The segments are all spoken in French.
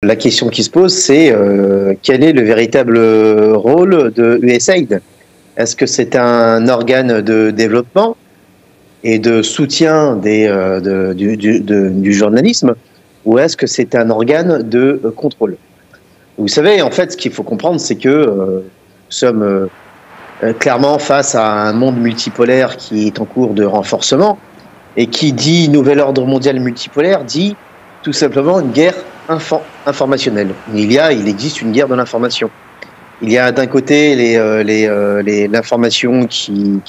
La question qui se pose, c'est quel est le véritable rôle de USAID? Est-ce que c'est un organe de développement et de soutien du journalisme, ou est-ce que c'est un organe de contrôle? Vous savez, en fait, ce qu'il faut comprendre, c'est que nous sommes clairement face à un monde multipolaire qui est en cours de renforcement, et qui dit nouvel ordre mondial multipolaire dit tout simplement une guerre informationnelle. Il existe une guerre de l'information. Il y a d'un côté l'information qui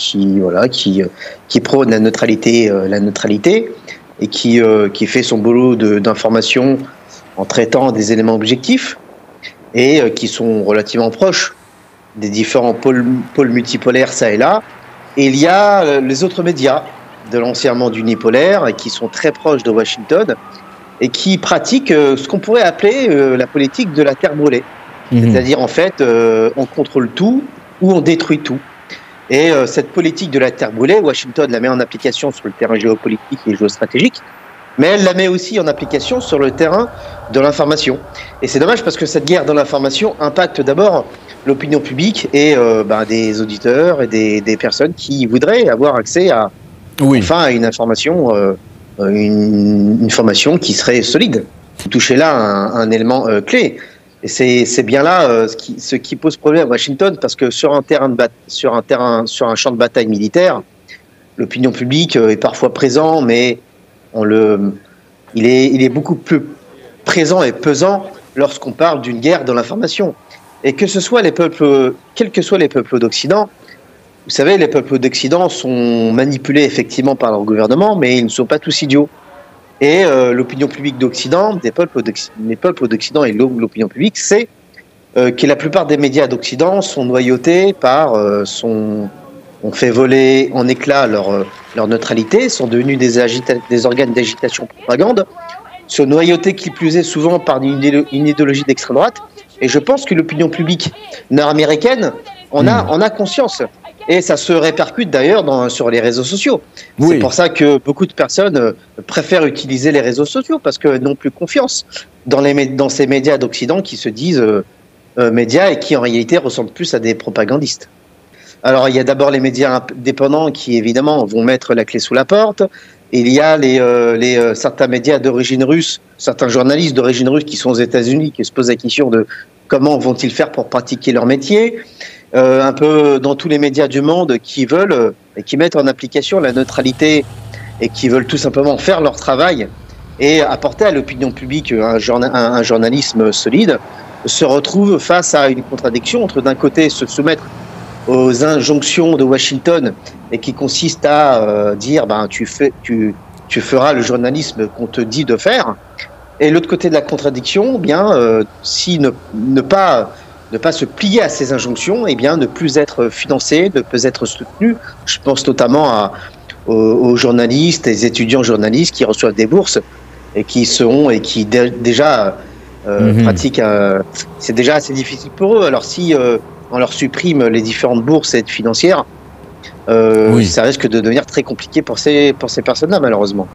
prône la neutralité et qui fait son boulot d'information en traitant des éléments objectifs et qui sont relativement proches des différents pôles multipolaires ça et là. Et il y a les autres médias de l'ancien monde unipolaire et qui sont très proches de Washington et qui pratiquent ce qu'on pourrait appeler la politique de la terre brûlée. C'est-à-dire, en fait, on contrôle tout ou on détruit tout. Et cette politique de la terre brûlée, Washington la met en application sur le terrain géopolitique et géostratégique, mais elle la met aussi en application sur le terrain de l'information. Et c'est dommage parce que cette guerre de l'information impacte d'abord l'opinion publique et des auditeurs et des personnes qui voudraient avoir accès à, à une information, une information qui serait solide. Vous touchez là un élément clé. Et c'est bien là ce qui pose problème à Washington, parce que sur un champ de bataille militaire, l'opinion publique est parfois présent, mais il est beaucoup plus présent et pesant lorsqu'on parle d'une guerre de l'information. Et que ce soit quels que soient les peuples d'Occident, vous savez, les peuples d'Occident sont manipulés effectivement par leur gouvernement, mais ils ne sont pas tous idiots. Et l'opinion publique d'Occident, les peuples d'Occident et l'opinion publique, c'est que la plupart des médias d'Occident sont noyautés par, on fait voler en éclats leur neutralité, sont devenus des organes d'agitation propagande, sont noyautés qui plus est souvent par une idéologie d'extrême droite. Et je pense que l'opinion publique nord-américaine en a conscience. Et ça se répercute d'ailleurs sur les réseaux sociaux. Oui. C'est pour ça que beaucoup de personnes préfèrent utiliser les réseaux sociaux, parce qu'elles n'ont plus confiance dans ces médias d'Occident qui se disent médias et qui en réalité ressemblent plus à des propagandistes. Alors il y a d'abord les médias indépendants qui évidemment vont mettre la clé sous la porte. Il y a certains médias d'origine russe, certains journalistes d'origine russe qui sont aux États-Unis, qui se posent la question de comment vont-ils faire pour pratiquer leur métier. Un peu dans tous les médias du monde qui veulent et qui mettent en application la neutralité et qui veulent tout simplement faire leur travail et apporter à l'opinion publique un journalisme solide, se retrouvent face à une contradiction entre d'un côté se soumettre aux injonctions de Washington et qui consiste à dire tu feras le journalisme qu'on te dit de faire, et l'autre côté de la contradiction, si ne pas se plier à ces injonctions, ne plus être financé, ne plus être soutenu. Je pense notamment aux journalistes, aux étudiants journalistes qui reçoivent des bourses et qui déjà pratiquent. C'est déjà assez difficile pour eux. Alors si on leur supprime les différentes bourses et aides financières, ça risque de devenir très compliqué pour ces personnes-là, malheureusement.